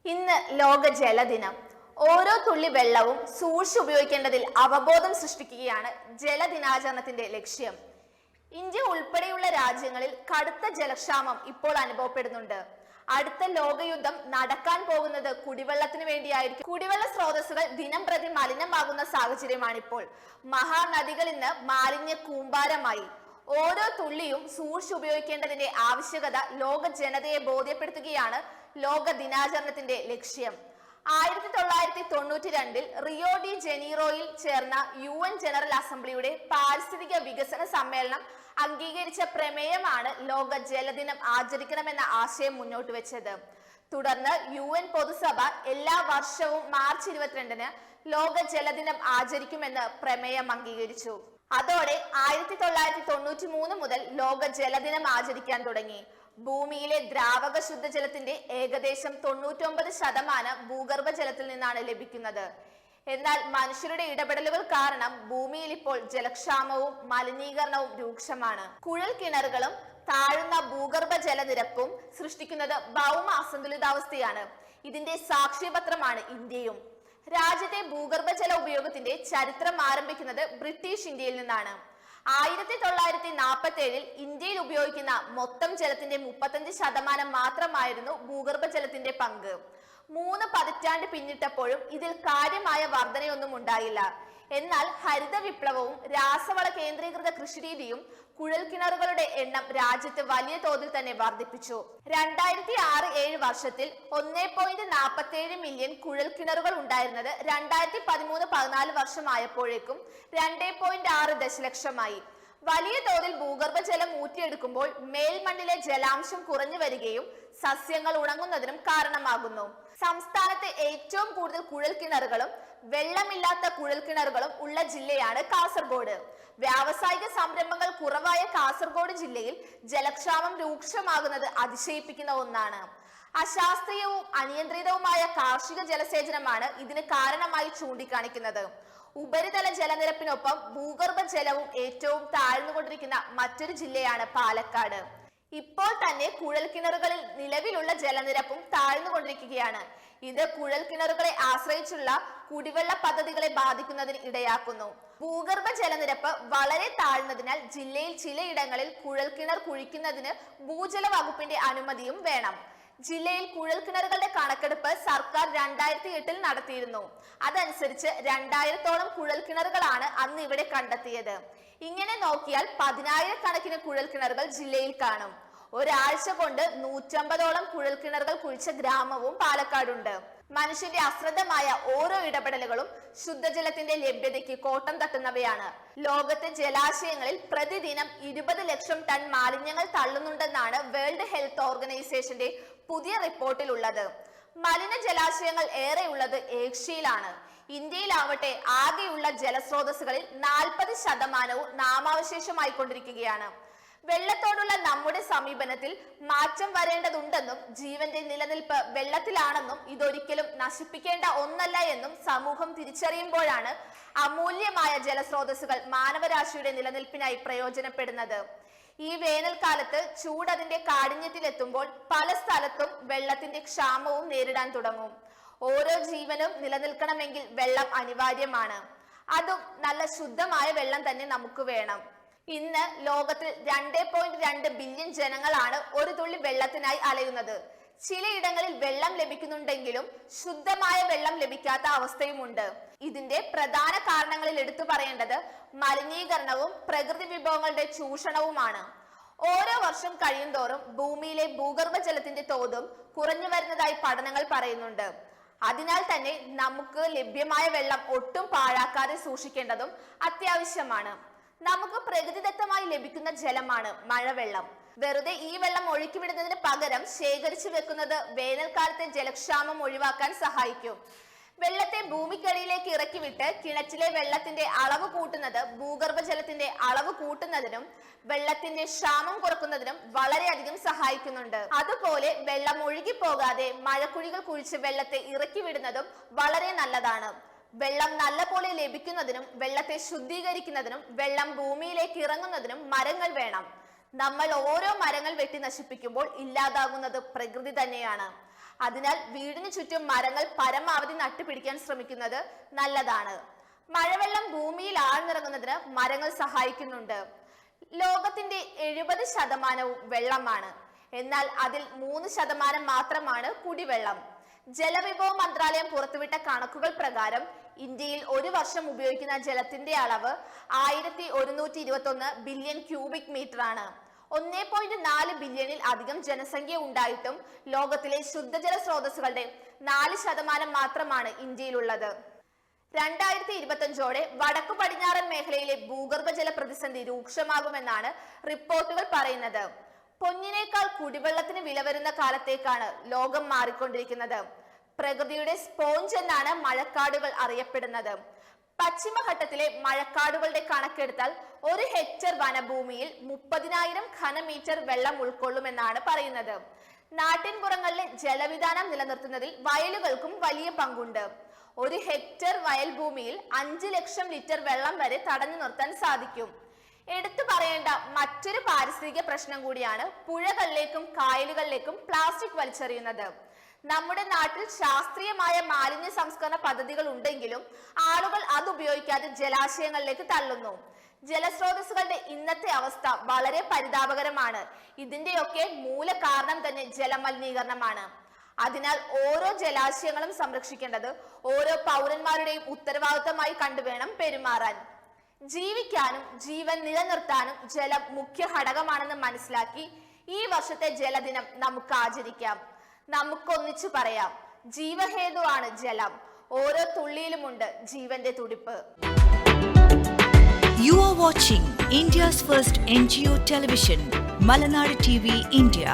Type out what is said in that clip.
ഇന്ന് ലോക ജലദിനം. ഓരോ തുള്ളി വെള്ളവും സൂക്ഷിച്ചുപയോഗിക്കേണ്ടതിൽ അവബോധം സൃഷ്ടിക്കുകയാണ് ജലദിനാചരണത്തിന്റെ ലക്ഷ്യം. ഇന്ത്യ ഉൾപ്പെടെയുള്ള രാജ്യങ്ങളിൽ കടുത്ത ജലക്ഷാമം ഇപ്പോൾ അനുഭവപ്പെടുന്നുണ്ട്. അടുത്ത ലോകയുദ്ധം നടക്കാൻ പോകുന്നത് കുടിവെള്ളത്തിന് വേണ്ടിയായിരിക്കും. കുടിവെള്ള സ്രോതസ്സുകൾ ദിനം പ്രതി മലിനമാകുന്ന സാഹചര്യമാണിപ്പോൾ. മഹാനദികൾ ഇന്ന് മാലിന്യ കൂമ്പാരമായി. ഓരോ തുള്ളിയും സൂക്ഷിച്ചുപയോഗിക്കേണ്ടതിന്റെ ആവശ്യകത ലോക ജനതയെ ബോധ്യപ്പെടുത്തുകയാണ് ലോക ദിനാചരണത്തിന്റെ ലക്ഷ്യം. 1992 റിയോ ഡി ജനീറോയിൽ ചേർന്ന UN ജനറൽ അസംബ്ലിയുടെ പാരിസ്ഥിതിക വികസന സമ്മേളനം അംഗീകരിച്ച പ്രമേയമാണ് ലോക ജലദിനം ആചരിക്കണമെന്ന ആശയം മുന്നോട്ട് വെച്ചത്. തുടർന്ന് UN പൊതുസഭ എല്ലാ വർഷവും മാർച്ച് 22-ന് ലോക ജലദിനം ആചരിക്കുമെന്ന് പ്രമേയം അംഗീകരിച്ചു. അതോടെ 1993 മുതൽ ലോക ജലദിനം ആചരിക്കാൻ തുടങ്ങി. ഭൂമിയിലെ ദ്രാവക ശുദ്ധജലത്തിന്റെ ഏകദേശം 99% ഭൂഗർഭ ജലത്തിൽ നിന്നാണ് ലഭിക്കുന്നത്. എന്നാൽ മനുഷ്യരുടെ ഇടപെടലുകൾ കാരണം ഭൂമിയിൽ ഇപ്പോൾ ജലക്ഷാമവും മലിനീകരണവും രൂക്ഷമാണ്. കുഴൽ കിണറുകളും താഴുന്ന ഭൂഗർഭ ജലനിരപ്പും സൃഷ്ടിക്കുന്നത് ഭൗമ അസന്തുലിതാവസ്ഥയാണ്. ഇതിന്റെ സാക്ഷ്യപത്രമാണ് ഇന്ത്യയും. രാജ്യത്തെ ഭൂഗർഭജല ഉപയോഗത്തിന്റെ ചരിത്രം ആരംഭിക്കുന്നത് ബ്രിട്ടീഷ് ഇന്ത്യയിൽ നിന്നാണ്. 1947 ഇന്ത്യയിൽ ഉപയോഗിക്കുന്ന മൊത്തം ജലത്തിന്റെ 35% മാത്രമായിരുന്നു ഭൂഗർഭ ജലത്തിന്റെ പങ്ക്. 3 പതിറ്റാണ്ട് പിന്നിട്ടപ്പോഴും ഇതിൽ കാര്യമായ വർധനയൊന്നും ഉണ്ടായില്ല. എന്നാൽ ഹരിത വിപ്ലവവും രാസവള കേന്ദ്രീകൃത കൃഷിരീതിയും കുഴൽക്കിണറുകളുടെ എണ്ണം രാജ്യത്ത് വലിയ തോതിൽ തന്നെ വർദ്ധിപ്പിച്ചു. 2006-07 വർഷത്തിൽ 1.47 മില്യൺ കുഴൽക്കിണറുകൾ ഉണ്ടായിരുന്നത് 2013-14 വർഷമായപ്പോഴേക്കും 2.6 ദശലക്ഷമായി. വലിയ തോതിൽ ഭൂഗർഭജലം ഊറ്റിയെടുക്കുമ്പോൾ മേൽമണ്ണിലെ ജലാംശം കുറഞ്ഞു വരികയും സസ്യങ്ങൾ ഉണങ്ങുന്നതിനും കാരണമാകുന്നു. സംസ്ഥാനത്ത് ഏറ്റവും കൂടുതൽ കുഴൽക്കിണറുകളും വെള്ളമില്ലാത്ത കുഴൽക്കിണറുകളും ഉള്ള ജില്ലയാണ് കാസർഗോഡ്. വ്യാവസായിക സംരംഭങ്ങൾ കുറവായ കാസർഗോഡ് ജില്ലയിൽ ജലക്ഷാമം രൂക്ഷമാകുന്നത് അതിശയിപ്പിക്കുന്ന ഒന്നാണ്. അശാസ്ത്രീയവും അനിയന്ത്രിതവുമായ കാർഷിക ജലസേചനമാണ് ഇതിന് കാരണമായി ചൂണ്ടിക്കാണിക്കുന്നത്. ഉപരിതല ജലനിരപ്പിനൊപ്പം ഭൂഗർഭ ജലവും ഏറ്റവും താഴ്ന്നുകൊണ്ടിരിക്കുന്ന മറ്റൊരു ജില്ലയാണ് പാലക്കാട്. ഇപ്പോൾ തന്നെ കുഴൽക്കിണറുകളിൽ നിലവിലുള്ള ജലനിരപ്പും താഴ്ന്നുകൊണ്ടിരിക്കുകയാണ്. ഇത് കുഴൽക്കിണറുകളെ ആശ്രയിച്ചുള്ള കുടിവെള്ള പദ്ധതികളെ ബാധിക്കുന്നതിന് ഇടയാക്കുന്നു. ഭൂഗർഭ ജലനിരപ്പ് വളരെ താഴ്ന്നതിനാൽ ജില്ലയിൽ ചിലയിടങ്ങളിൽ കുഴൽക്കിണർ കുഴിക്കുന്നതിന് ഭൂജല വകുപ്പിന്റെ അനുമതിയും വേണം. ജില്ലയിൽ കുഴൽക്കിണറുകളുടെ കണക്കെടുപ്പ് സർക്കാർ 2008-ൽ നടത്തിയിരുന്നു. അതനുസരിച്ച് 2000-ഓളം കുഴൽക്കിണറുകളാണ് അന്ന് ഇവിടെ കണ്ടെത്തിയത്. ഇങ്ങനെ നോക്കിയാൽ 10,000 കണക്കിന് കുഴൽക്കിണറുകൾ ജില്ലയിൽ കാണും. ഒരാഴ്ച കൊണ്ട് 150-ഓളം കുഴൽക്കിണറുകൾ കുഴിച്ച ഗ്രാമവും പാലക്കാടുണ്ട്. മനുഷ്യന്റെ അശ്രദ്ധമായ ഓരോ ഇടപെടലുകളും ശുദ്ധജലത്തിന്റെ ലഭ്യതയ്ക്ക് കോട്ടം തട്ടുന്നവയാണ്. ലോകത്തെ ജലാശയങ്ങളിൽ പ്രതിദിനം 20 ലക്ഷം ടൺ മാലിന്യങ്ങൾ തള്ളുന്നുണ്ടെന്നാണ് വേൾഡ് ഹെൽത്ത് ഓർഗനൈസേഷന്റെ പുതിയ റിപ്പോർട്ടിലുള്ളത്. മലിന ജലാശയങ്ങൾ ഏറെയുള്ളത് ഏഷ്യയിലാണ്. ഇന്ത്യയിലാവട്ടെ ആകെയുള്ള ജലസ്രോതസ്സുകളിൽ 40% നാമാവശേഷമായി കൊണ്ടിരിക്കുകയാണ്. വെള്ളത്തോടുള്ള നമ്മുടെ സമീപനത്തിൽ മാറ്റം വരേണ്ടതുണ്ടെന്നും ജീവന്റെ നിലനിൽപ്പ് വെള്ളത്തിലാണെന്നും ഇതൊരിക്കലും നശിപ്പിക്കേണ്ട ഒന്നല്ല എന്നും സമൂഹം തിരിച്ചറിയുമ്പോഴാണ് അമൂല്യമായ ജലസ്രോതസ്സുകൾ മാനവരാശിയുടെ നിലനിൽപ്പിനായി പ്രയോജനപ്പെടുന്നത്. ഈ വേനൽക്കാലത്ത് ചൂടതിന്റെ കാഠിന്യത്തിലെത്തുമ്പോൾ പല സ്ഥലത്തും വെള്ളത്തിന്റെ ക്ഷാമവും നേരിടാൻ തുടങ്ങും. ഓരോ ജീവനും നിലനിൽക്കണമെങ്കിൽ വെള്ളം അനിവാര്യമാണ്. അതും നല്ല ശുദ്ധമായ വെള്ളം തന്നെ നമുക്ക് വേണം. ഇന്ന് ലോകത്തിൽ 2.2 ബില്യൺ ജനങ്ങളാണ് ഒരു തുള്ളി വെള്ളത്തിനായി അലയുന്നത്. ചിലയിടങ്ങളിൽ വെള്ളം ലഭിക്കുന്നുണ്ടെങ്കിലും ശുദ്ധമായ വെള്ളം ലഭിക്കാത്ത അവസ്ഥയുമുണ്ട്. ഇതിന്റെ പ്രധാന കാരണങ്ങളിൽ എടുത്തു പറയേണ്ടത് മലിനീകരണവും പ്രകൃതി വിഭവങ്ങളുടെ ചൂഷണവുമാണ്. ഓരോ വർഷം കഴിയുന്തോറും ഭൂമിയിലെ ഭൂഗർഭ ജലത്തിന്റെ തോതും കുറഞ്ഞു വരുന്നതായി പഠനങ്ങൾ പറയുന്നുണ്ട്. അതിനാൽ തന്നെ നമുക്ക് ലഭ്യമായ വെള്ളം ഒട്ടും പാഴാക്കാതെ സൂക്ഷിക്കേണ്ടതും അത്യാവശ്യമാണ്. നമുക്ക് പ്രകൃതിദത്തമായി ലഭിക്കുന്ന ജലമാണ് മഴവെള്ളം. വെറുതെ ഈ വെള്ളം ഒഴുക്കി വിടുന്നതിന് പകരം ശേഖരിച്ചു വെക്കുന്നത് വേനൽക്കാലത്തെ ജലക്ഷാമം ഒഴിവാക്കാൻ സഹായിക്കും. വെള്ളത്തെ ഭൂമിക്കടിയിലേക്ക് ഇറക്കി വിട്ട് കിണറ്റിലെ വെള്ളത്തിന്റെ അളവ് കൂട്ടുന്നത് ഭൂഗർഭ ജലത്തിന്റെ അളവ് കൂട്ടുന്നതിനും വെള്ളത്തിന്റെ ക്ഷാമം കുറക്കുന്നതിനും വളരെയധികം സഹായിക്കുന്നുണ്ട്. അതുപോലെ വെള്ളം ഒഴുകിപ്പോകാതെ മഴക്കുഴികൾ കുഴിച്ച് വെള്ളത്തെ ഇറക്കി വിടുന്നതും വളരെ നല്ലതാണ്. വെള്ളം നല്ലപോലെ ലഭിക്കുന്നതിനും വെള്ളത്തെ ശുദ്ധീകരിക്കുന്നതിനും വെള്ളം ഭൂമിയിലേക്ക് ഇറങ്ങുന്നതിനും മരങ്ങൾ വേണം. നമ്മൾ ഓരോ മരങ്ങൾ വെട്ടി നശിപ്പിക്കുമ്പോൾ ഇല്ലാതാകുന്നത് പ്രകൃതി തന്നെയാണ്. അതിനാൽ വീടിന് ചുറ്റും മരങ്ങൾ പരമാവധി നട്ടുപിടിക്കാൻ ശ്രമിക്കുന്നത് നല്ലതാണ്. മഴവെള്ളം ഭൂമിയിൽ ആഴ്ന്നിറങ്ങുന്നതിന് മരങ്ങൾ സഹായിക്കുന്നുണ്ട്. ലോകത്തിന്റെ 70% വെള്ളമാണ്. എന്നാൽ അതിൽ 3% മാത്രമാണ് കുടിവെള്ളം. ജലവിഭവ മന്ത്രാലയം പുറത്തുവിട്ട കണക്കുകൾ പ്രകാരം ഇന്ത്യയിൽ ഒരു വർഷം ഉപയോഗിക്കുന്ന ജലത്തിന്റെ അളവ് 1121 ബില്യൺ ക്യൂബിക് മീറ്റർ ആണ്. 1.4 ബില്യണിൽ അധികം ജനസംഖ്യ ഉണ്ടായിട്ടും ലോകത്തിലെ ശുദ്ധജല സ്രോതസ്സുകളുടെ 4% മാത്രമാണ് ഇന്ത്യയിലുള്ളത്. 2025ഓടെ വടക്കു പടിഞ്ഞാറൻ മേഖലയിലെ ഭൂഗർഭജല പ്രതിസന്ധി രൂക്ഷമാകുമെന്നാണ് റിപ്പോർട്ടുകൾ പറയുന്നത്. പൊന്നിനേക്കാൾ കുടിവെള്ളത്തിന് വില വരുന്ന കാലത്തേക്കാണ് ലോകം മാറിക്കൊണ്ടിരിക്കുന്നത്. പ്രകൃതിയുടെ സ്പോഞ്ച് എന്നാണ് മഴക്കാടുകൾ അറിയപ്പെടുന്നത്. പശ്ചിമഘട്ടത്തിലെ മഴക്കാടുകളുടെ കണക്കെടുത്താൽ 1 ഹെക്ടർ വനഭൂമിയിൽ 30,000 ഘനമീറ്റർ വെള്ളം ഉൾക്കൊള്ളുമെന്നാണ് പറയുന്നത്. നാട്ടിൻപുറങ്ങളിലെ ജലവിധാനം നിലനിർത്തുന്നതിൽ വയലുകൾക്കും വലിയ പങ്കുണ്ട്. 1 ഹെക്ടർ വയൽ ഭൂമിയിൽ 5 ലക്ഷം ലിറ്റർ വെള്ളം വരെ തടഞ്ഞു നിർത്താൻ സാധിക്കും. എടുത്തു പറയേണ്ട മറ്റൊരു പാരിസ്ഥിതിക പ്രശ്നം കൂടിയാണ് പുഴകളിലേക്കും കായലുകളിലേക്കും പ്ലാസ്റ്റിക് വലിച്ചെറിയുന്നത്. നമ്മുടെ നാട്ടിൽ ശാസ്ത്രീയമായ മാലിന്യ സംസ്കരണ പദ്ധതികൾ ഉണ്ടെങ്കിലും ആളുകൾ അത് ഉപയോഗിക്കാതെ ജലാശയങ്ങളിലേക്ക് തള്ളുന്നു. ജലസ്രോതസ്സുകളുടെ ഇന്നത്തെ അവസ്ഥ വളരെ പരിതാപകരമാണ്. ഇതിന്റെയൊക്കെ മൂല കാരണം തന്നെ ജലമലിനീകരണമാണ്. അതിനാൽ ഓരോ ജലാശയങ്ങളും സംരക്ഷിക്കേണ്ടത് ഓരോ പൗരന്മാരുടെയും ഉത്തരവാദിത്തമായി കണ്ടുവേണം പെരുമാറാൻ. ജീവിക്കാനും ജീവൻ നിലനിർത്താനും ജലം മുഖ്യ ഘടകമാണെന്ന് മനസ്സിലാക്കി ഈ വർഷത്തെ ജലദിനം നമുക്ക് ആചരിക്കാം. നമുക്കൊന്നിച്ചു പറയാം, ജീവഹേതുവാണ് ജലം. ഓരോ തുള്ളിയിലുമുണ്ട് ജീവന്റെ തുടിപ്പ്. You are watching India's first NGO television, Malanadu TV India.